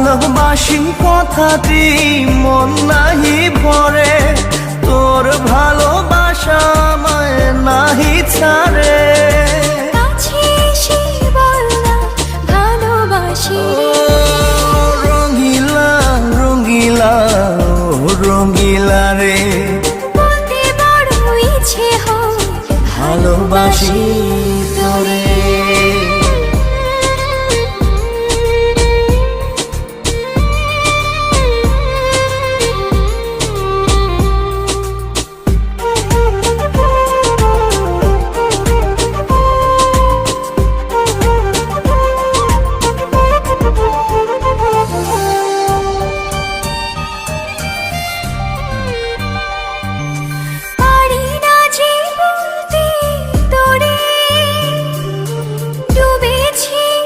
ভালোবাসি কথাটি মন নাহি ভরে, তোর ভালোবাসা আমায় নাহি ছাড়ে। কাছে এসে বল না ভালোবাসি রে। রঙ্গিলা রঙ্গিলা ও রঙ্গিলা রে।